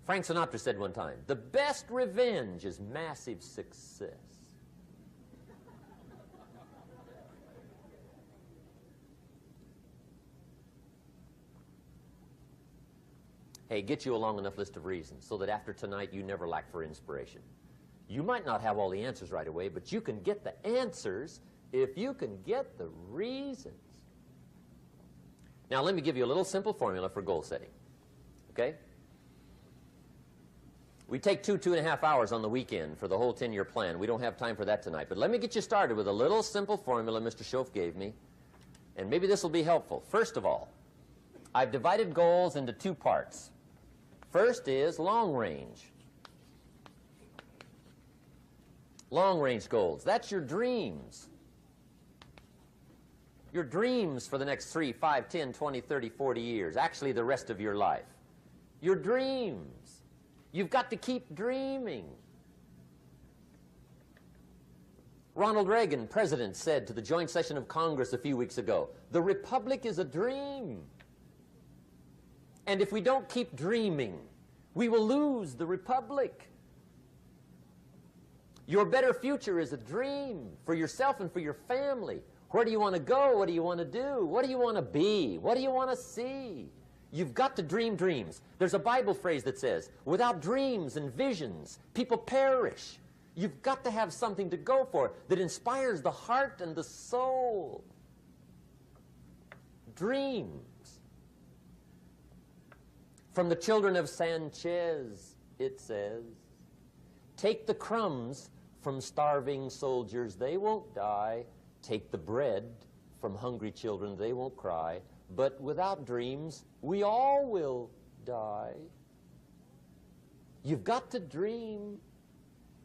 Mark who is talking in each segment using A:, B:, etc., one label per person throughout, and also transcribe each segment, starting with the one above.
A: Frank Sinatra said one time, the best revenge is massive success. Hey, get you a long enough list of reasons so that after tonight you never lack for inspiration. You might not have all the answers right away, but you can get the answers if you can get the reasons. Now, let me give you a little simple formula for goal setting. Okay? We take 2.5 hours on the weekend for the whole 10-year plan. We don't have time for that tonight. But let me get you started with a little simple formula Mr. Schoaf gave me. And maybe this will be helpful. First of all, I've divided goals into two parts. First is long range. Long range goals. That's your dreams. Your dreams for the next 3, 5, 10, 20, 30, 40 years. Actually, the rest of your life. Your dreams. You've got to keep dreaming. Ronald Reagan, president, said to the joint session of Congress a few weeks ago, the republic is a dream. And if we don't keep dreaming, we will lose the republic. Your better future is a dream for yourself and for your family. Where do you want to go? What do you want to do? What do you want to be? What do you want to see? You've got to dream dreams. There's a Bible phrase that says, without dreams and visions, people perish. You've got to have something to go for that inspires the heart and the soul. Dreams. From the children of Sanchez, it says, take the crumbs from starving soldiers, they won't die. Take the bread from hungry children, they won't cry. But without dreams, we all will die. You've got to dream.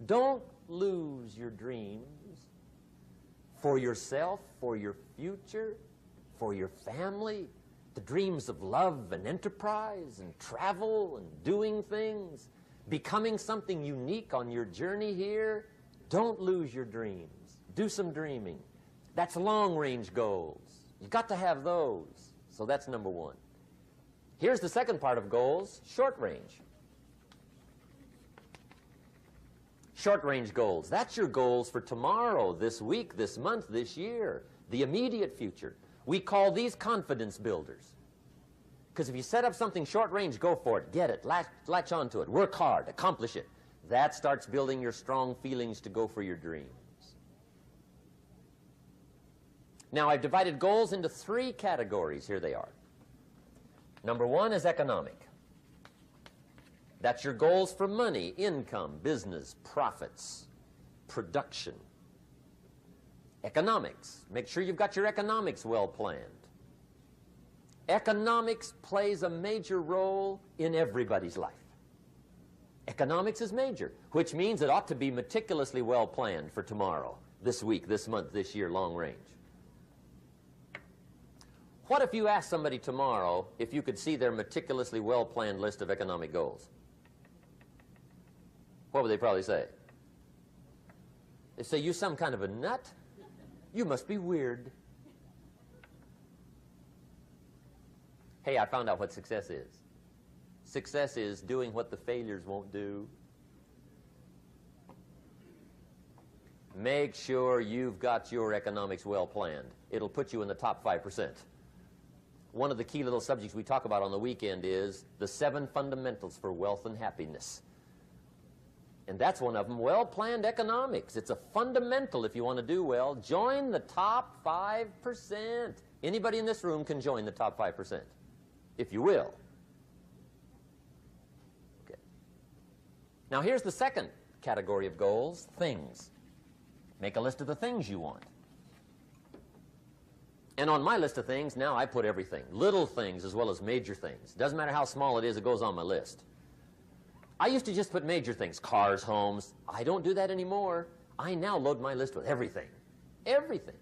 A: Don't lose your dreams for yourself, for your future, for your family. The dreams of love and enterprise and travel and doing things, becoming something unique on your journey here. Don't lose your dreams. Do some dreaming. That's long-range goals. You've got to have those. So that's number one. Here's the second part of goals, short-range. Short-range goals. That's your goals for tomorrow, this week, this month, this year, the immediate future. We call these confidence builders. Because if you set up something short-range, go for it, get it, latch onto it, work hard, accomplish it. That starts building your strong feelings to go for your dreams. Now, I've divided goals into 3 categories. Here they are. Number 1 is economic. That's your goals for money, income, business, profits, production. Economics. Make sure you've got your economics well planned. Economics plays a major role in everybody's life. Economics is major, which means it ought to be meticulously well planned for tomorrow, this week, this month, this year, long range. What if you asked somebody tomorrow if you could see their meticulously well-planned list of economic goals? What would they probably say? They'd say, you some kind of a nut? You must be weird. Hey, I found out what success is. Success is doing what the failures won't do. Make sure you've got your economics well planned. It'll put you in the top 5%. One of the key little subjects we talk about on the weekend is the 7 fundamentals for wealth and happiness. And that's one of them, well-planned economics. It's a fundamental if you want to do well. Join the top 5%. Anybody in this room can join the top 5%, if you will. Okay. Now here's the second category of goals, things. Make a list of the things you want. And on my list of things, now I put everything. Little things as well as major things. Doesn't matter how small it is, it goes on my list. I used to just put major things, cars, homes. I don't do that anymore. I now load my list with everything. Everything.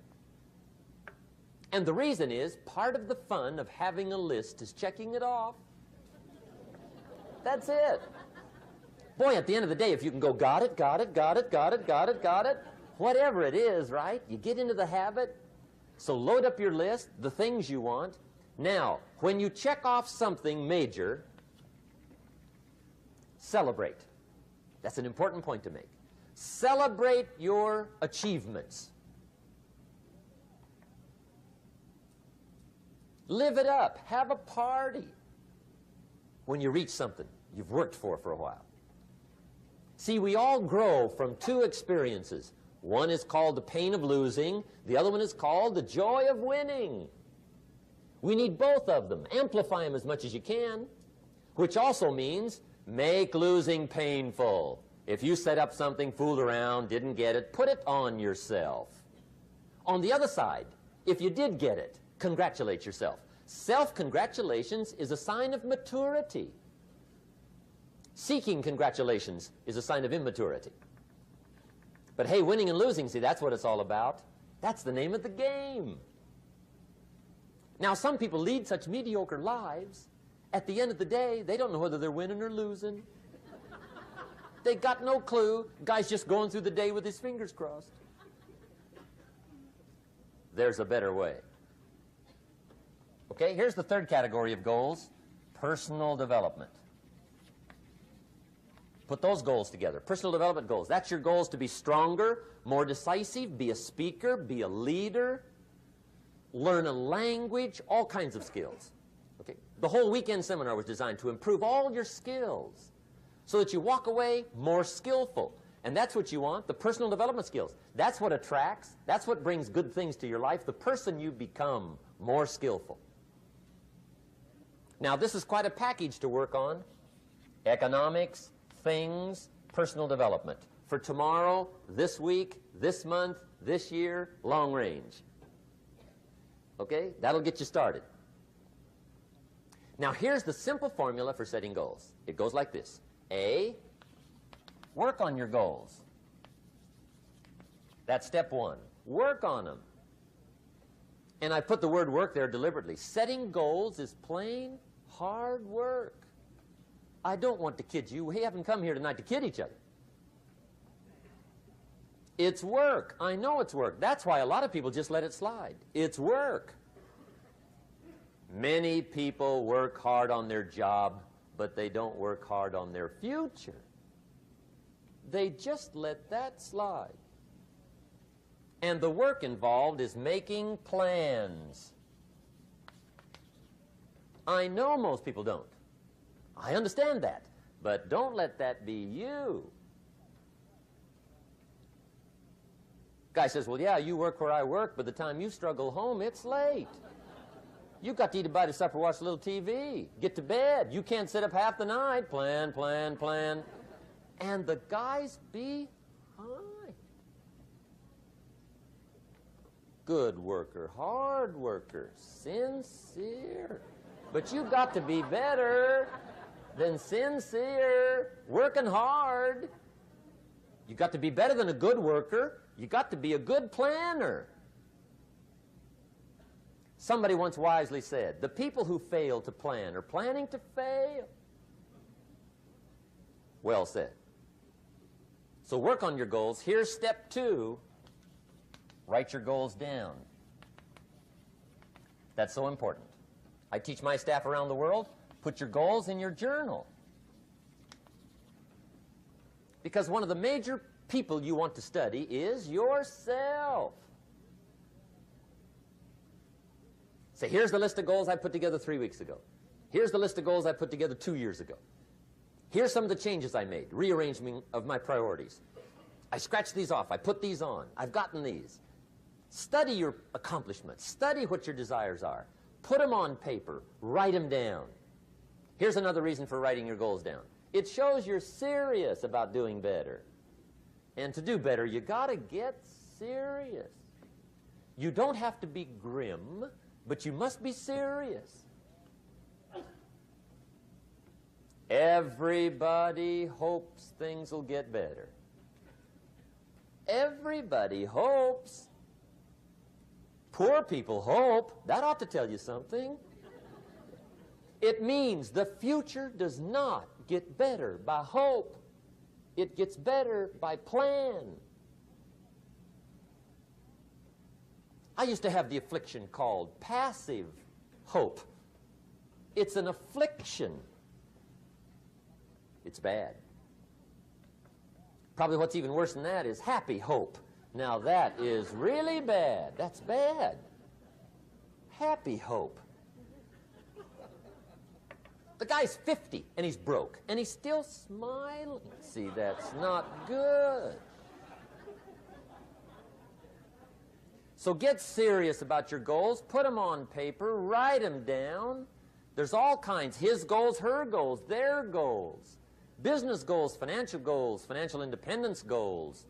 A: And the reason is, part of the fun of having a list is checking it off. That's it. Boy, at the end of the day, if you can go, got it, got it, got it, got it, got it, got it, whatever it is, right? You get into the habit. So load up your list, the things you want. Now, when you check off something major, Celebrate. That's an important point to make. Celebrate your achievements. Live it up. Have a party when you reach something you've worked for a while. See, we all grow from two experiences. One is called the pain of losing. The other one is called the joy of winning. We need both of them. Amplify them as much as you can, which also means make losing painful. If you set up something, fooled around, didn't get it, put it on yourself. On the other side, if you did get it, congratulate yourself. Self-congratulations is a sign of maturity. Seeking congratulations is a sign of immaturity. But hey, winning and losing, see, that's what it's all about. That's the name of the game. Now, some people lead such mediocre lives, at the end of the day, they don't know whether they're winning or losing. They got no clue. Guy's just going through the day with his fingers crossed. There's a better way. Okay, here's the third category of goals, personal development. Put those goals together. Personal development goals. That's your goals to be stronger, more decisive, be a speaker, be a leader, learn a language, all kinds of skills. Okay? The whole weekend seminar was designed to improve all your skills so that you walk away more skillful. And that's what you want, the personal development skills. That's what attracts, that's what brings good things to your life, the person you become more skillful. Now, this is quite a package to work on. Economics, things, personal development. For tomorrow, this week, this month, this year, long range. Okay? That'll get you started. Now, here's the simple formula for setting goals. It goes like this. A, work on your goals. That's step one. Work on them. And I put the word work there deliberately. Setting goals is plain hard work. I don't want to kid you. We haven't come here tonight to kid each other. It's work. I know it's work. That's why a lot of people just let it slide. It's work. Many people work hard on their job, but they don't work hard on their future. They just let that slide. And the work involved is making plans. I know most people don't. I understand that. But don't let that be you. Guy says, well, yeah, you work where I work. By the time you struggle home, it's late. You got to eat a bite of supper, watch a little TV, get to bed. You can't sit up half the night. Plan, plan, plan. And the guy's behind. Good worker, hard worker, sincere. But you got to be better than sincere, working hard. You got to be better than a good worker. You got to be a good planner. Somebody once wisely said, the people who fail to plan are planning to fail. Well said. So work on your goals. Here's step two. Write your goals down. That's so important. I teach my staff around the world, put your goals in your journal. Because one of the major people you want to study is yourself. Say, here's the list of goals I put together 3 weeks ago. Here's the list of goals I put together 2 years ago. Here's some of the changes I made, rearrangement of my priorities. I scratched these off. I put these on. I've gotten these. Study your accomplishments. Study what your desires are. Put them on paper. Write them down. Here's another reason for writing your goals down. It shows you're serious about doing better. And to do better, you got to get serious. You don't have to be grim, but you must be serious. Everybody hopes things will get better. Everybody hopes. Poor people hope. That ought to tell you something. It means the future does not get better by hope. It gets better by plan. I used to have the affliction called passive hope. It's an affliction. It's bad. Probably what's even worse than that is happy hope. Now that is really bad. That's bad. Happy hope. The guy's 50 and he's broke and he's still smiling. See, that's not good. So get serious about your goals. Put them on paper. Write them down. There's all kinds. His goals, her goals, their goals. Business goals, financial independence goals,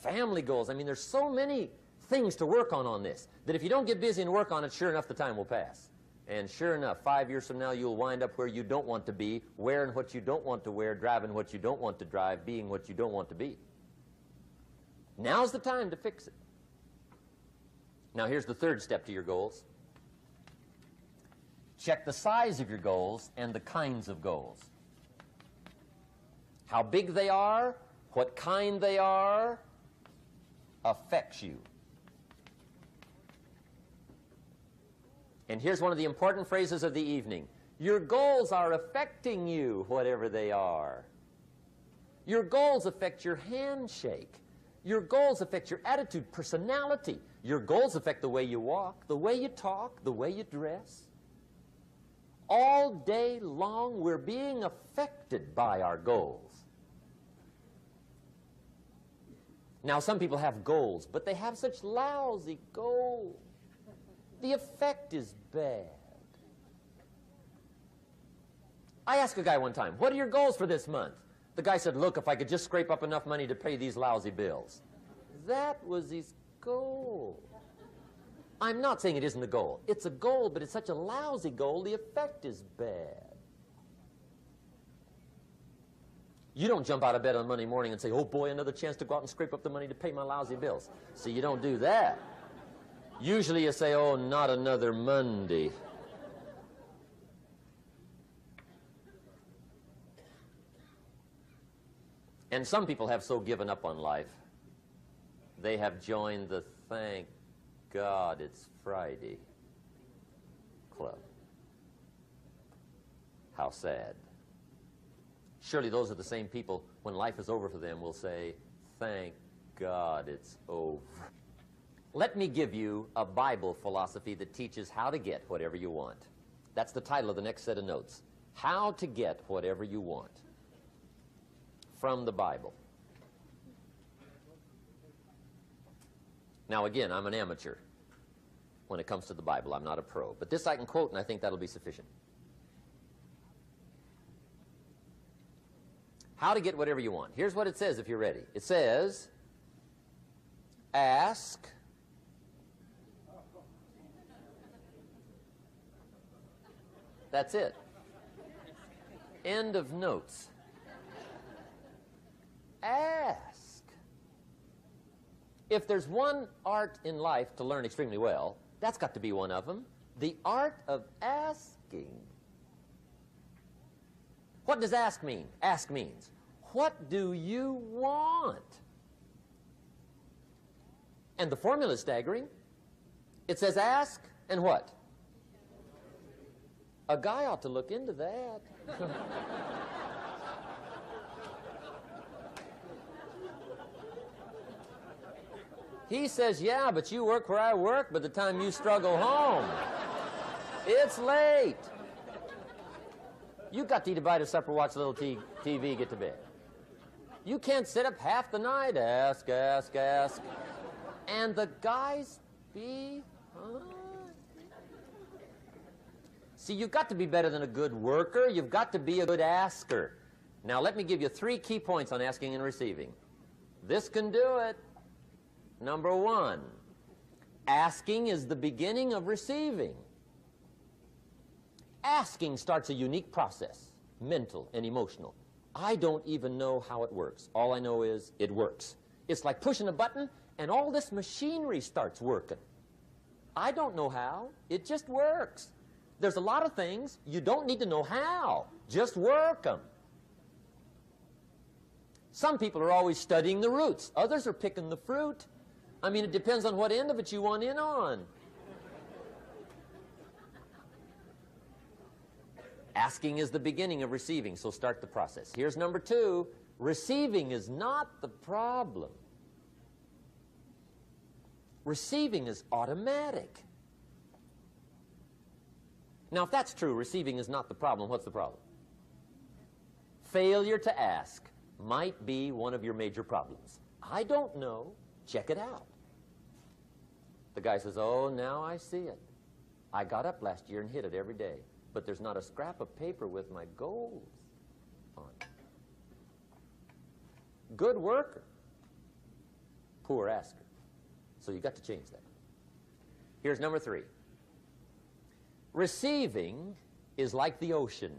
A: family goals. I mean, there's so many things to work on this that if you don't get busy and work on it, sure enough, the time will pass. And sure enough, 5 years from now, you'll wind up where you don't want to be, wearing what you don't want to wear, driving what you don't want to drive, being what you don't want to be. Now's the time to fix it. Now, here's the third step to your goals. Check the size of your goals and the kinds of goals. How big they are, what kind they are, affects you. And here's one of the important phrases of the evening. Your goals are affecting you, whatever they are. Your goals affect your handshake. Your goals affect your attitude, personality. Your goals affect the way you walk, the way you talk, the way you dress. All day long, we're being affected by our goals. Now, some people have goals, but they have such lousy goals. The effect is bad. I asked a guy one time, what are your goals for this month? The guy said, look, if I could just scrape up enough money to pay these lousy bills. That was his goal. I'm not saying it isn't a goal. It's a goal, but it's such a lousy goal, the effect is bad. You don't jump out of bed on Monday morning and say, oh boy, another chance to go out and scrape up the money to pay my lousy bills. See, you don't do that. Usually you say, oh, not another Monday. And some people have so given up on life, they have joined the thank God it's Friday club. How sad. Surely those are the same people, when life is over for them, will say, thank God it's over. Let me give you a Bible philosophy that teaches how to get whatever you want. That's the title of the next set of notes. How to get whatever you want. From the Bible. Now again, I'm an amateur when it comes to the Bible. I'm not a pro. But this I can quote, and I think that'll be sufficient. How to get whatever you want. Here's what it says if you're ready. It says, ask, that's it. End of notes. Ask. If there's one art in life to learn extremely well, that's got to be one of them. The art of asking. What does ask mean? Ask means, what do you want? And the formula is staggering. It says ask and what? A guy ought to look into that. He says, yeah, but you work where I work. By the time you struggle home, it's late. You got to eat a bite of supper, watch a little TV, get to bed. You can't sit up half the night. Ask, ask, ask. And the guys behind. See, you've got to be better than a good worker. You've got to be a good asker. Now, let me give you 3 key points on asking and receiving. This can do it. Number 1, asking is the beginning of receiving. Asking starts a unique process, mental and emotional. I don't even know how it works. All I know is it works. It's like pushing a button and all this machinery starts working. I don't know how. It just works. There's a lot of things you don't need to know how. Just work them. Some people are always studying the roots. Others are picking the fruit. I mean, it depends on what end of it you want in on. Asking is the beginning of receiving, so start the process. Here's number 2. Receiving is not the problem. Receiving is automatic. Now, if that's true, receiving is not the problem, what's the problem? Failure to ask might be one of your major problems. I don't know. Check it out. The guy says, oh, now I see it. I got up last year and hit it every day, but there's not a scrap of paper with my goals on it. Good worker, poor asker. So you got to change that. Here's number 3. Receiving is like the ocean.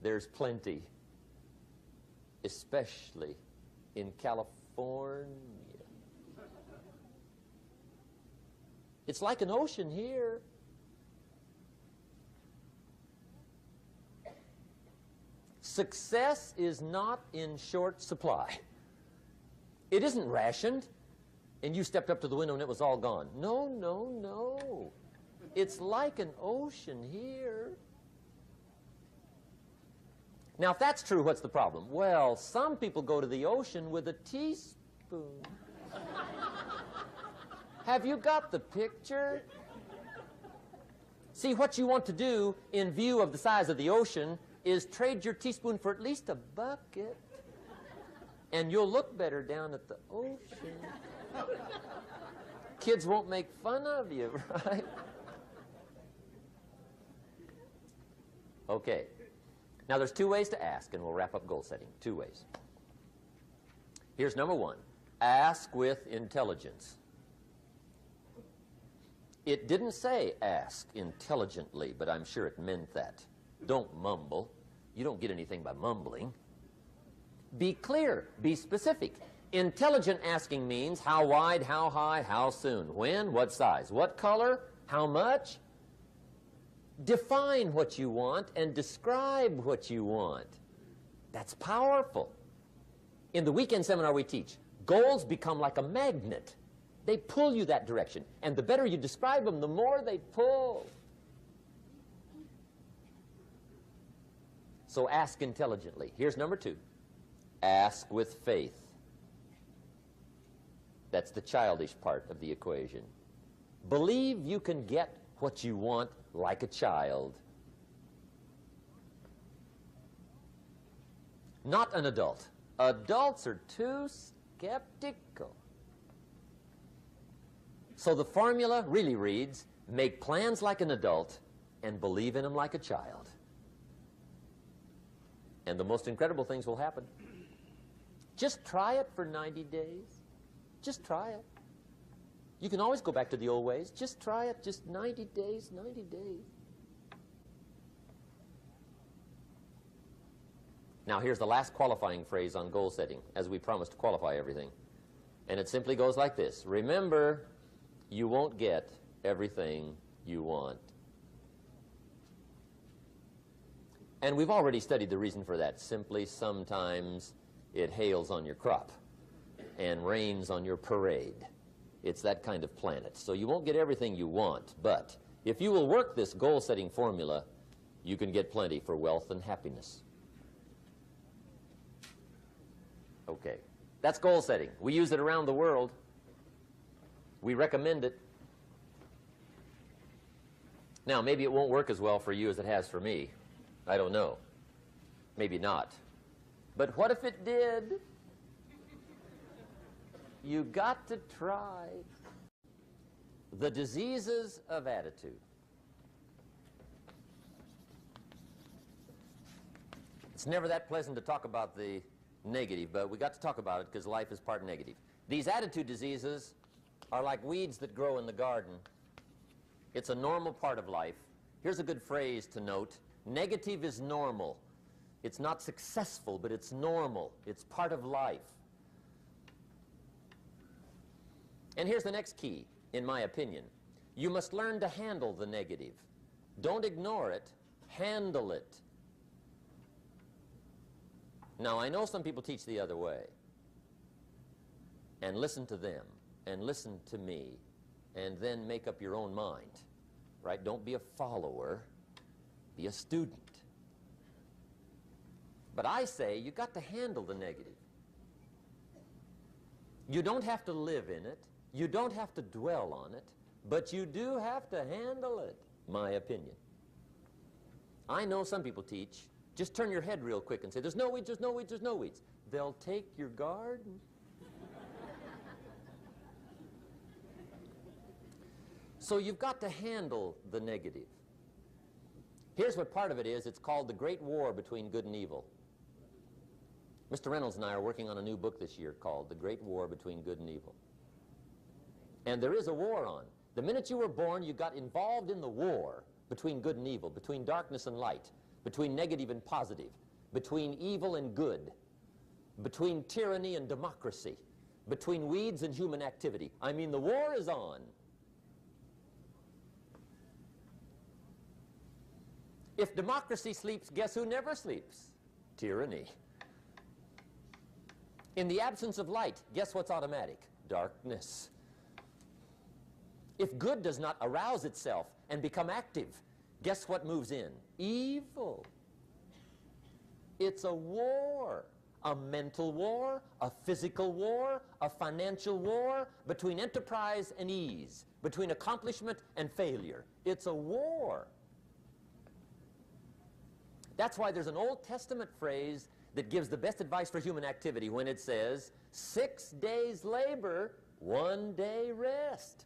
A: There's plenty, especially in California. It's like an ocean here. Success is not in short supply. It isn't rationed, and you stepped up to the window and it was all gone. No, no, no. It's like an ocean here. Now, if that's true, what's the problem? Well, some people go to the ocean with a teaspoon. Have you got the picture? See, what you want to do in view of the size of the ocean is trade your teaspoon for at least a bucket, and you'll look better down at the ocean. Kids won't make fun of you, right? Okay. Now, there's 2 ways to ask, and we'll wrap up goal setting. 2 ways. Here's number 1. Ask with intelligence. It didn't say ask intelligently, but I'm sure it meant that. Don't mumble. You don't get anything by mumbling. Be clear. Be specific. Intelligent asking means how wide, how high, how soon, when, what size, what color, how much. Define what you want and describe what you want. That's powerful. In the weekend seminar we teach, goals become like a magnet. They pull you that direction. And the better you describe them, the more they pull. So ask intelligently. Here's number 2. Ask with faith. That's the childish part of the equation. Believe you can get what you want like a child. Not an adult. Adults are too skeptical. So the formula really reads, make plans like an adult and believe in them like a child. And the most incredible things will happen. Just try it for 90 days. Just try it. You can always go back to the old ways. Just try it. Just 90 days, 90 days. Now, here's the last qualifying phrase on goal setting, as we promised to qualify everything. And it simply goes like this. Remember, you won't get everything you want. And we've already studied the reason for that. Simply, sometimes it hails on your crop and rains on your parade. It's that kind of planet. So you won't get everything you want, but if you will work this goal-setting formula, you can get plenty for wealth and happiness. Okay. That's goal setting. We use it around the world. We recommend it. Now, maybe it won't work as well for you as it has for me. I don't know. Maybe not. But what if it did? You got to try. The diseases of attitude. It's never that pleasant to talk about the negative, but we got to talk about it because life is part negative. These attitude diseases are like weeds that grow in the garden. It's a normal part of life. Here's a good phrase to note. Negative is normal. It's not successful, but it's normal. It's part of life. And here's the next key, in my opinion. You must learn to handle the negative. Don't ignore it. Handle it. Now, I know some people teach the other way. And listen to them, and listen to me, and then make up your own mind. Right? Don't be a follower. Be a student. But I say you got to handle the negative. You don't have to live in it. You don't have to dwell on it. But you do have to handle it, my opinion. I know some people teach, just turn your head real quick and say, there's no weeds, there's no weeds, there's no weeds. They'll take your garden. So you've got to handle the negative. Here's what part of it is. It's called the Great War Between Good and Evil. Mr. Reynolds and I are working on a new book this year called The Great War Between Good and Evil. And there is a war on. The minute you were born, you got involved in the war between good and evil, between darkness and light, between negative and positive, between evil and good, between tyranny and democracy, between weeds and human activity. I mean, the war is on. If democracy sleeps, guess who never sleeps? Tyranny. In the absence of light, guess what's automatic? Darkness. If good does not arouse itself and become active, guess what moves in? Evil. It's a war. A mental war, a physical war, a financial war, between enterprise and ease, between accomplishment and failure. It's a war. That's why there's an Old Testament phrase that gives the best advice for human activity when it says, 6 days labor, 1 day rest.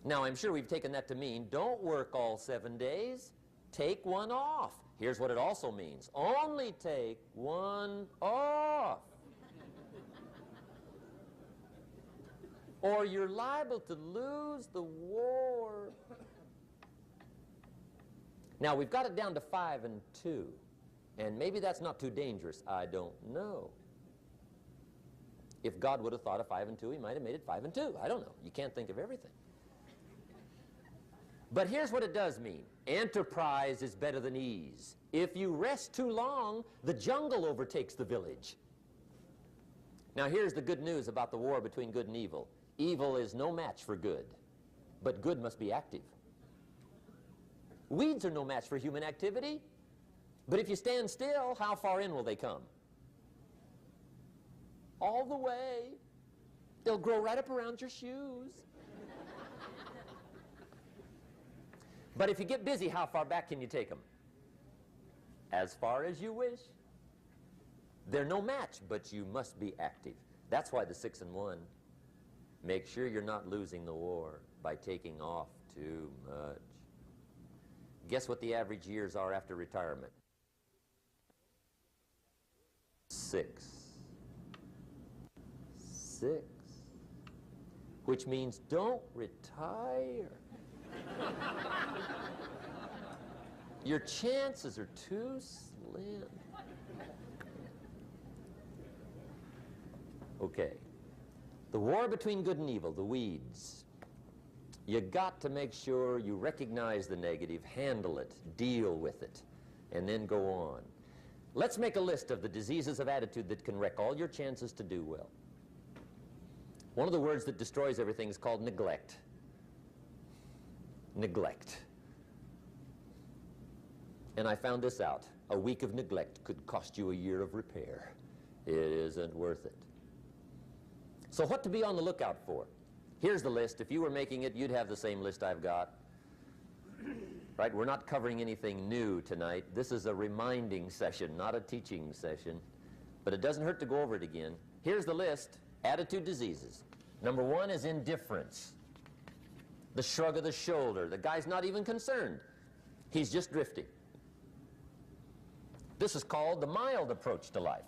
A: Now, I'm sure we've taken that to mean, don't work all 7 days, take one off. Here's what it also means, only take one off. Or you're liable to lose the war. Now, we've got it down to 5 and 2, and maybe that's not too dangerous. I don't know. If God would have thought of 5 and 2, he might have made it 5 and 2. I don't know. You can't think of everything. But here's what it does mean. Enterprise is better than ease. If you rest too long, the jungle overtakes the village. Now, here's the good news about the war between good and evil. Evil is no match for good, but good must be active. Weeds are no match for human activity, but if you stand still, how far in will they come? All the way. They'll grow right up around your shoes. But if you get busy, how far back can you take them? As far as you wish. They're no match, but you must be active. That's why the 6 and 1. Make sure you're not losing the war by taking off too much. Guess what the average years are after retirement? 6. 6. Which means don't retire. Your chances are too slim. Okay. The war between good and evil, the weeds. You got to make sure you recognize the negative, handle it, deal with it, and then go on. Let's make a list of the diseases of attitude that can wreck all your chances to do well. One of the words that destroys everything is called neglect. Neglect. And I found this out. A week of neglect could cost you a year of repair. It isn't worth it. So what to be on the lookout for? Here's the list. If you were making it, you'd have the same list I've got. Right? We're not covering anything new tonight. This is a reminding session, not a teaching session. But it doesn't hurt to go over it again. Here's the list. Attitude diseases. Number 1 is indifference. The shrug of the shoulder. The guy's not even concerned. He's just drifting. This is called the mild approach to life.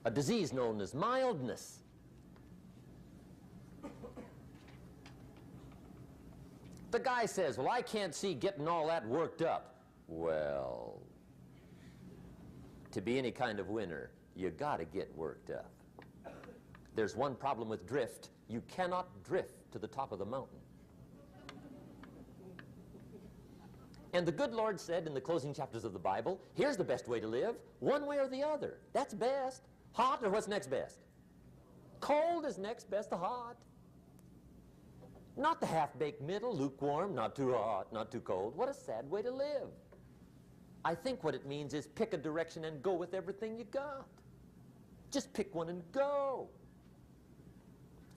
A: A disease known as mildness. The guy says, well, I can't see getting all that worked up. Well, to be any kind of winner, you got to get worked up. There's one problem with drift. You cannot drift to the top of the mountain. And the good Lord said in the closing chapters of the Bible, here's the best way to live, one way or the other. That's best. Hot or what's next best? Cold is next best to hot. Not the half-baked middle, lukewarm, not too hot, not too cold. What a sad way to live. I think what it means is pick a direction and go with everything you got. Just pick one and go.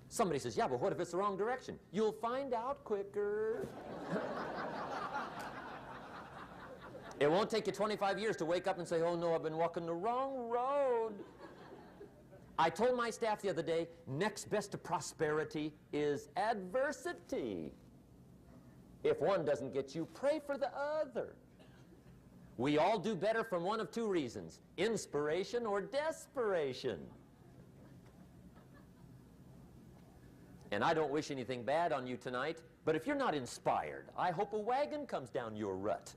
A: Somebody says, yeah, but what if it's the wrong direction? You'll find out quicker. It won't take you 25 years to wake up and say, oh no, I've been walking the wrong road. I told my staff the other day, next best to prosperity is adversity. If one doesn't get you, pray for the other. We all do better from one of two reasons, inspiration or desperation. And I don't wish anything bad on you tonight, but if you're not inspired, I hope a wagon comes down your rut.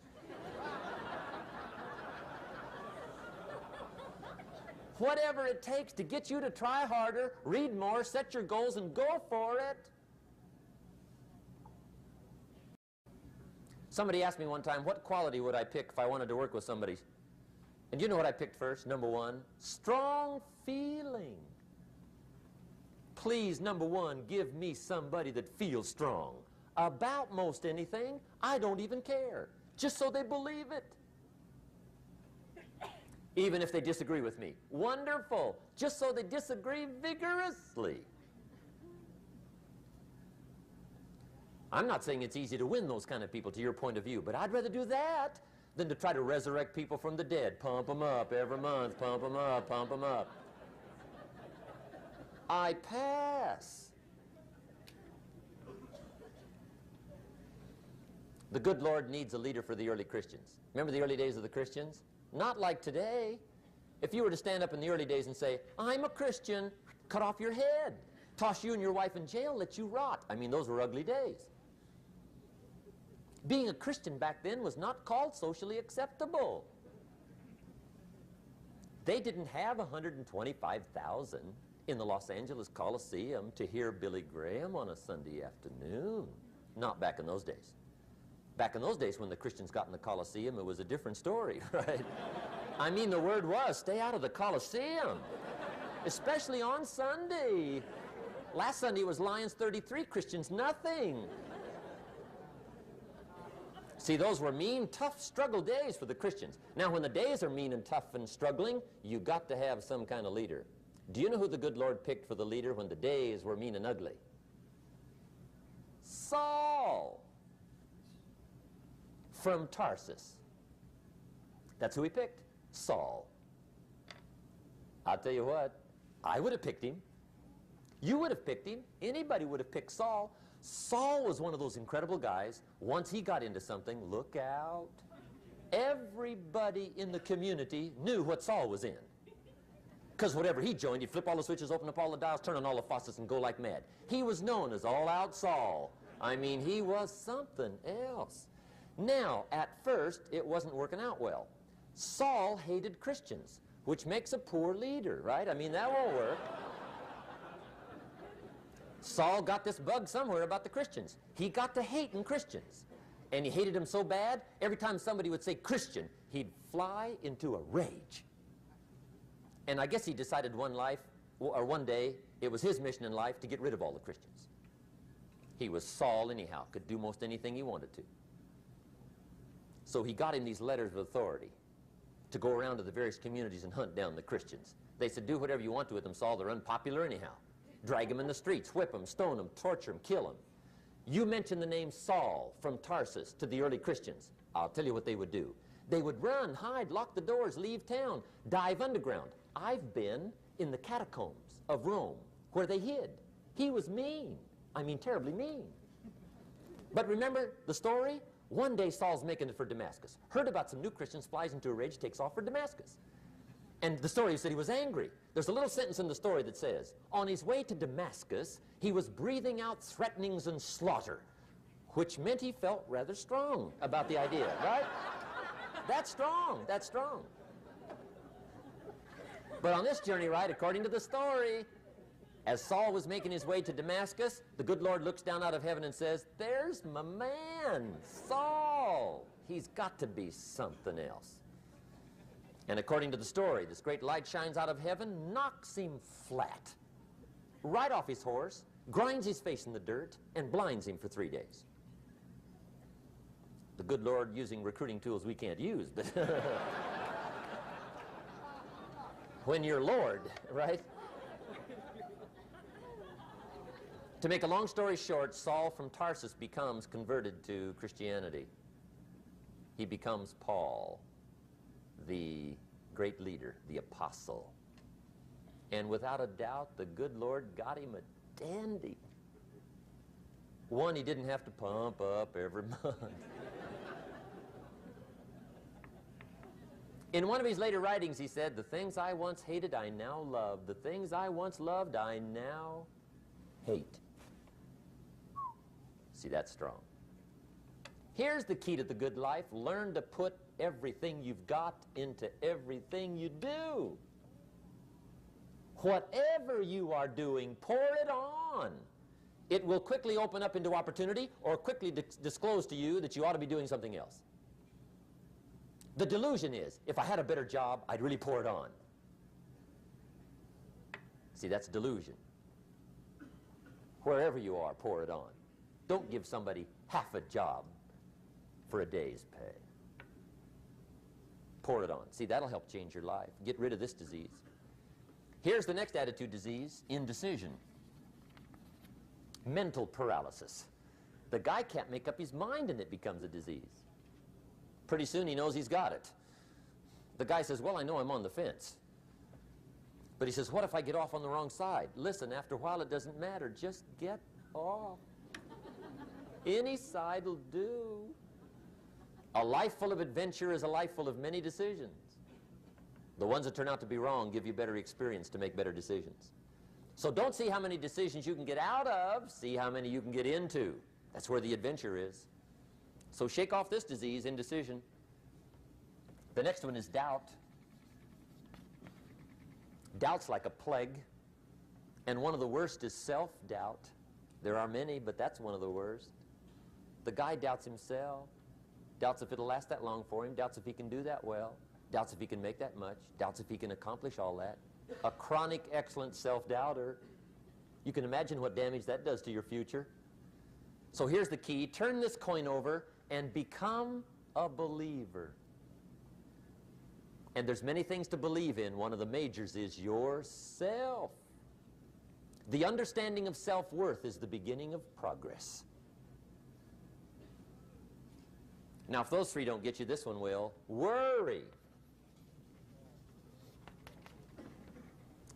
A: Whatever it takes to get you to try harder, read more, set your goals, and go for it. Somebody asked me one time, what quality would I pick if I wanted to work with somebody? And you know what I picked first? Number one, strong feeling. Please, number one, give me somebody that feels strong. About most anything, I don't even care. Just so they believe it. Even if they disagree with me. Wonderful. Just so they disagree vigorously. I'm not saying it's easy to win those kind of people to your point of view, but I'd rather do that than to try to resurrect people from the dead. Pump them up every month, pump them up, pump them up. I pass. The good Lord needs a leader for the early Christians. Remember the early days of the Christians? Not like today. If you were to stand up in the early days and say, I'm a Christian, cut off your head, toss you and your wife in jail, let you rot. I mean, those were ugly days. Being a Christian back then was not called socially acceptable. They didn't have 125,000 in the Los Angeles Coliseum to hear Billy Graham on a Sunday afternoon. Not back in those days. Back in those days when the Christians got in the Coliseum, it was a different story, right? I mean, the word was, stay out of the Coliseum, especially on Sunday. Last Sunday was Lions 33, Christians nothing. See, those were mean, tough struggle days for the Christians. Now, when the days are mean and tough and struggling, you got to have some kind of leader. Do you know who the good Lord picked for the leader when the days were mean and ugly? Saul. From Tarsus. That's who he picked, Saul. I'll tell you what, I would have picked him. You would have picked him. Anybody would have picked Saul. Saul was one of those incredible guys. Once he got into something, look out. Everybody in the community knew what Saul was in. Because whatever he joined, he'd flip all the switches, open up all the dials, turn on all the faucets, and go like mad. He was known as All-Out Saul. I mean, he was something else. Now, at first, it wasn't working out well. Saul hated Christians, which makes a poor leader, right? I mean, that won't work. Saul got this bug somewhere about the Christians. He got to hating Christians. And he hated them so bad, every time somebody would say Christian, he'd fly into a rage. And I guess he decided one day, it was his mission in life to get rid of all the Christians. He was Saul anyhow, could do most anything he wanted to. So he got him these letters of authority to go around to the various communities and hunt down the Christians. They said, do whatever you want to with them, Saul. They're unpopular anyhow. Drag them in the streets, whip them, stone them, torture them, kill them. You mention the name Saul from Tarsus to the early Christians. I'll tell you what they would do. They would run, hide, lock the doors, leave town, dive underground. I've been in the catacombs of Rome where they hid. He was mean. I mean, terribly mean. But remember the story? One day Saul's making it for Damascus. Heard about some new Christians, flies into a rage, takes off for Damascus. And the story said he was angry. There's a little sentence in the story that says, on his way to Damascus, he was breathing out threatenings and slaughter, which meant he felt rather strong about the idea, right? That's strong, that's strong. But on this journey, right, according to the story, as Saul was making his way to Damascus, the good Lord looks down out of heaven and says, there's my man, Saul. He's got to be something else. And according to the story, this great light shines out of heaven, knocks him flat, right off his horse, grinds his face in the dirt, and blinds him for 3 days. The good Lord using recruiting tools we can't use, but when you're Lord, right? To make a long story short, Saul from Tarsus becomes converted to Christianity. He becomes Paul, the great leader, the apostle. And without a doubt, the good Lord got him a dandy. One he didn't have to pump up every month. In one of his later writings, he said, "The things I once hated, I now love. The things I once loved, I now hate." See, that's strong. Here's the key to the good life. Learn to put everything you've got into everything you do. Whatever you are doing, pour it on. It will quickly open up into opportunity or quickly disclose to you that you ought to be doing something else. The delusion is, if I had a better job, I'd really pour it on. See, that's delusion. Wherever you are, pour it on. Don't give somebody half a job for a day's pay. Pour it on. See, that'll help change your life. Get rid of this disease. Here's the next attitude disease, indecision. Mental paralysis. The guy can't make up his mind and it becomes a disease. Pretty soon he knows he's got it. The guy says, "Well, I know I'm on the fence." But he says, "What if I get off on the wrong side?" Listen, after a while it doesn't matter. Just get off. Any side will do. A life full of adventure is a life full of many decisions. The ones that turn out to be wrong give you better experience to make better decisions. So don't see how many decisions you can get out of, see how many you can get into. That's where the adventure is. So shake off this disease, indecision. The next one is doubt. Doubt's like a plague, and one of the worst is self-doubt. There are many, but that's one of the worst. The guy doubts himself, doubts if it'll last that long for him, doubts if he can do that well, doubts if he can make that much, doubts if he can accomplish all that. A chronic, excellent self-doubter. You can imagine what damage that does to your future. So here's the key. Turn this coin over and become a believer. And there's many things to believe in. One of the majors is yourself. The understanding of self-worth is the beginning of progress. Now, if those three don't get you, this one will. Worry.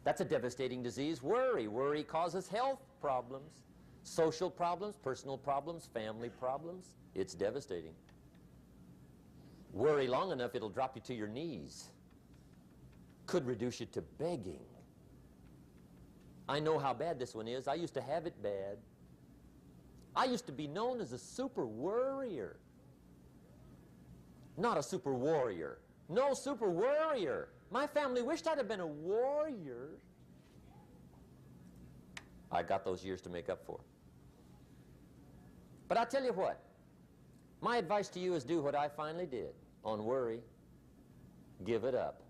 A: That's a devastating disease. Worry. Worry causes health problems, social problems, personal problems, family problems. It's devastating. Worry long enough, it'll drop you to your knees. Could reduce you to begging. I know how bad this one is. I used to have it bad. I used to be known as a super worrier. Not a super warrior. No, super worrier. My family wished I'd have been a warrior. I got those years to make up for. But I'll tell you what. My advice to you is do what I finally did on worry. Give it up.